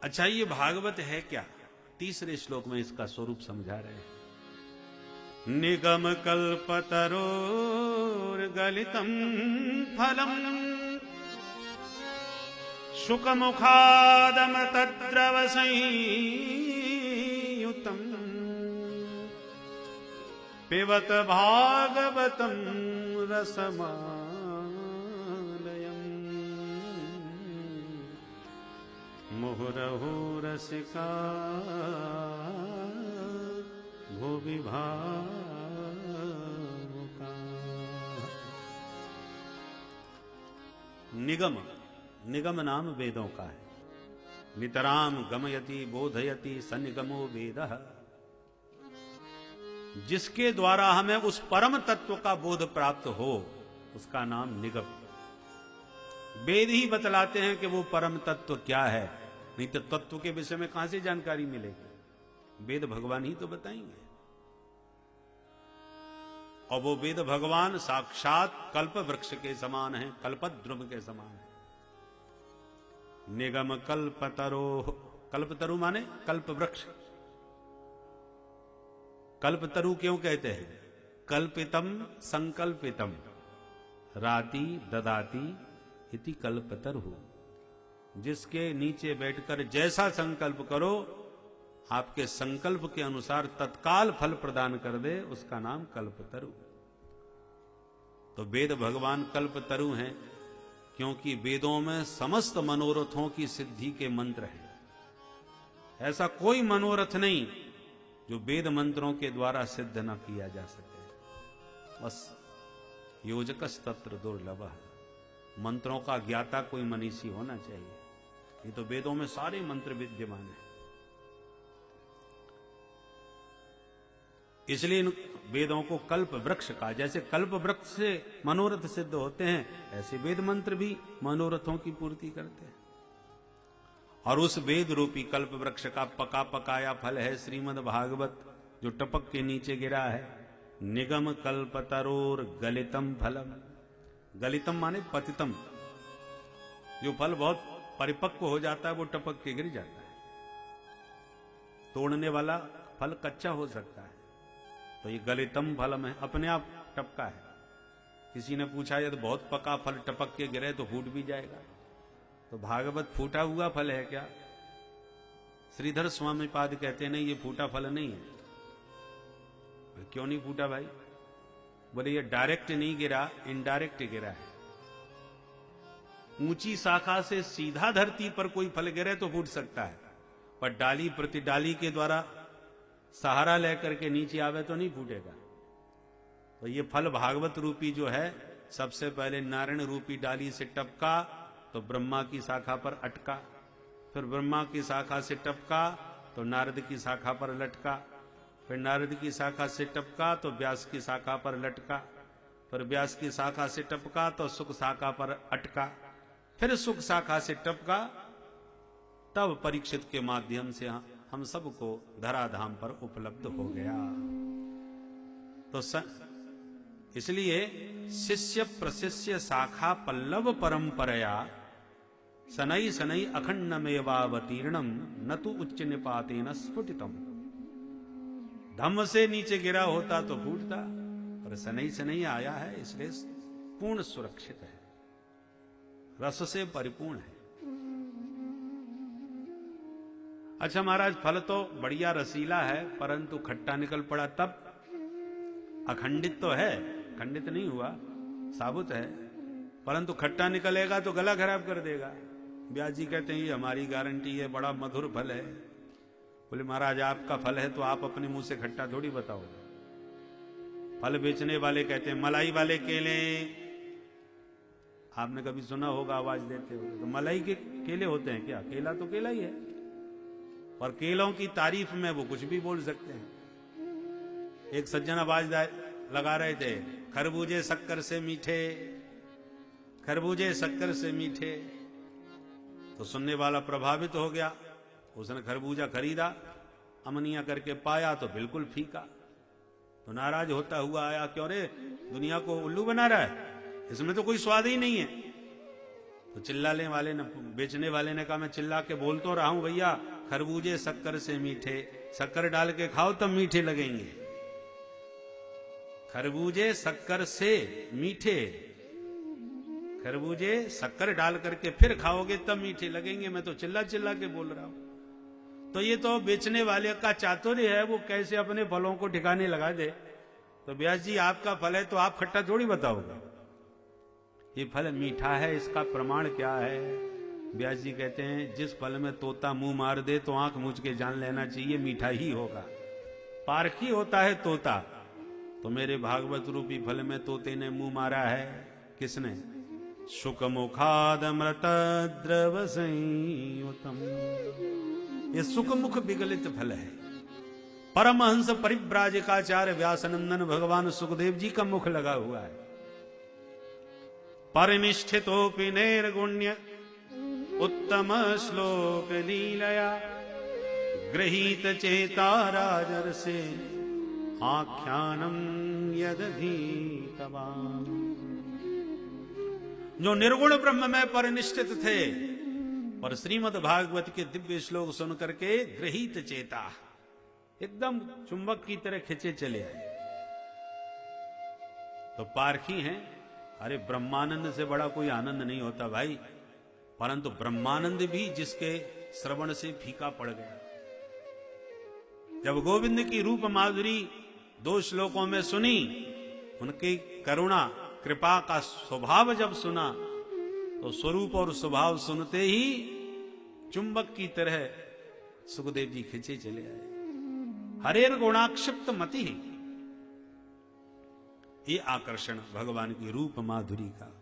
अच्छा, ये भागवत है क्या? तीसरे श्लोक में इसका स्वरूप समझा रहे हैं। निगम कल्पतरोर्गलितं फलम् शुकमुखादमतद्रवसंयुतम् पिबत भागवतं रसमालयम् मुहुरहु रसिका भुवि भावुका। निगम, निगम नाम वेदों का है। नितराम गमयति बोधयति सनिगमो वेदः। जिसके द्वारा हमें उस परम तत्व का बोध प्राप्त हो, उसका नाम निगम। वेद ही बतलाते हैं कि वो परम तत्व क्या है, नहीं तो तत्व के विषय में कहां से जानकारी मिलेगी? वेद भगवान ही तो बताएंगे। और वो वेद भगवान साक्षात कल्प वृक्ष के समान है, कल्पद्रुम के समान है। निगम कल्पतरो, कल्पतरु माने कल्प वृक्ष। कल्पतरु क्यों कहते हैं? कल्पितम संकल्पितम राति ददाति इति कल्पतरु। जिसके नीचे बैठकर जैसा संकल्प करो, आपके संकल्प के अनुसार तत्काल फल प्रदान कर दे, उसका नाम कल्पतरु। तो वेद भगवान कल्पतरु हैं, क्योंकि वेदों में समस्त मनोरथों की सिद्धि के मंत्र हैं। ऐसा कोई मनोरथ नहीं जो वेद मंत्रों के द्वारा सिद्ध न किया जा सके। बस योजकस तत्र दुर्लभः। मंत्रों का ज्ञाता कोई मनीषी होना चाहिए। ये तो वेदों में सारे मंत्र विद्यमान हैं। इसलिए इन वेदों को कल्प वृक्ष का, जैसे कल्प वृक्ष से मनोरथ सिद्ध होते हैं, ऐसे वेद मंत्र भी मनोरथों की पूर्ति करते हैं। और उस वेद रूपी कल्प वृक्ष का पका पकाया फल है श्रीमद् भागवत, जो टपक के नीचे गिरा है। निगम कल्पतरोर गलितम फलम। गलितम माने पतितम। जो फल बहुत परिपक्व हो जाता है वो टपक के गिर जाता है। तोड़ने वाला फल कच्चा हो सकता है, तो ये गलितम फलम है, अपने आप टपका है। किसी ने पूछा यदि बहुत पका फल टपक के गिरे तो फूट भी जाएगा, तो भागवत फूटा हुआ फल है क्या? श्रीधर स्वामी पाद कहते हैं नहीं, ये फूटा फल नहीं है। क्यों नहीं फूटा भाई? बोले ये डायरेक्ट नहीं गिरा, इनडायरेक्ट गिरा है। ऊंची शाखा से सीधा धरती पर कोई फल गिरे तो फूट सकता है, पर डाली प्रति डाली के द्वारा सहारा लेकर के नीचे आवे तो नहीं फूटेगा। तो ये फल भागवत रूपी जो है, सबसे पहले नारायण रूपी डाली से टपका तो ब्रह्मा की शाखा पर अटका, फिर ब्रह्मा की शाखा से टपका तो नारद की शाखा पर लटका, फिर नारद की शाखा से टपका तो व्यास की शाखा पर लटका, फिर व्यास की शाखा से टपका तो सुख शाखा पर अटका, फिर सुख शाखा से टपका, तब परीक्षित के माध्यम से हम सबको धराधाम पर उपलब्ध हो गया। तो इसलिए शिष्य प्रशिष्य शाखा पल्लव परंपरया शनै शनै अखंडमेवावतीर्णम न तु उच्च निपातेन स्फुटितम। धम्म से नीचे गिरा होता तो फूटता, और शनै शनै आया है इसलिए पूर्ण सुरक्षित है, रस से परिपूर्ण है। अच्छा महाराज, फल तो बढ़िया रसीला है, परंतु खट्टा निकल पड़ा तब? अखंडित तो है, खंडित नहीं हुआ, साबुत है, परंतु खट्टा निकलेगा तो गला खराब कर देगा। व्यास जी कहते हैं ये हमारी गारंटी है, बड़ा मधुर फल है। बोले महाराज आपका फल है तो आप अपने मुंह से खट्टा थोड़ी बताओ। फल बेचने वाले कहते हैं मलाई वाले केले, आपने कभी सुना होगा आवाज देते हो, तो मलाई के केले होते हैं क्या? केला तो केला ही है, और केलों की तारीफ में वो कुछ भी बोल सकते हैं। एक सज्जन आवाज लगा रहे थे, खरबूजे शक्कर से मीठे, खरबूजे शक्कर से मीठे। तो सुनने वाला प्रभावित हो गया, उसने खरबूजा खरीदा, अमनिया करके पाया तो बिल्कुल फीका। तो नाराज होता हुआ आया, क्यों रे दुनिया को उल्लू बना रहा है, इसमें तो कोई स्वाद ही नहीं है। तो चिल्लाने वाले ने, बेचने वाले ने कहा मैं चिल्ला के बोल तो रहा हूं भैया, खरबूजे शक्कर से मीठे, शक्कर डाल के खाओ तब मीठे लगेंगे। खरबूजे शक्कर से मीठे, खरबूजे शक्कर डाल करके फिर खाओगे तब मीठे लगेंगे। मैं तो चिल्ला चिल्ला के बोल रहा हूं। तो ये तो बेचने वाले का चातुर्य है, वो कैसे अपने फलों को ठिकाने लगा दे। तो व्यास जी आपका फल है तो आप खट्टा थोड़ी बताओगे, ये फल मीठा है, इसका प्रमाण क्या है? व्यास जी कहते हैं जिस फल में तोता मुंह मार दे तो आंख मूंझ के जान लेना चाहिए मीठा ही होगा। पारखी होता है तोता, तो मेरे भागवत रूपी फल में तोते ने मुंह मारा है। किसने? शुक मुखाद अमृत द्रव संयुतम, ये सुख मुख विगलित फल है। परमहंस परिव्राजकाचार्य व्यासनंदन भगवान सुखदेव जी का मुख लगा हुआ है। परिनिष्ठितोपि नैर्गुण्य उत्तम श्लोक लीलया, गृहीत चेता राजर्षे आख्यानम यदधीतवान्। जो निर्गुण ब्रह्म में परिनिष्ठित थे और श्रीमद् भागवत के दिव्य श्लोक सुन करके गृहीत चेता, एकदम चुंबक की तरह खिंचे चले आए। तो पारखी हैं। अरे ब्रह्मानंद से बड़ा कोई आनंद नहीं होता भाई, परंतु ब्रह्मानंद भी जिसके श्रवण से फीका पड़ गया। जब गोविंद की रूप माधुरी 2 श्लोकों में सुनी, उनकी करुणा कृपा का स्वभाव जब सुना, तो स्वरूप और स्वभाव सुनते ही चुंबक की तरह सुखदेव जी खिंचे चले आए। हरेर गुणाक्षिप्त मति, ये आकर्षण भगवान की रूप माधुरी का।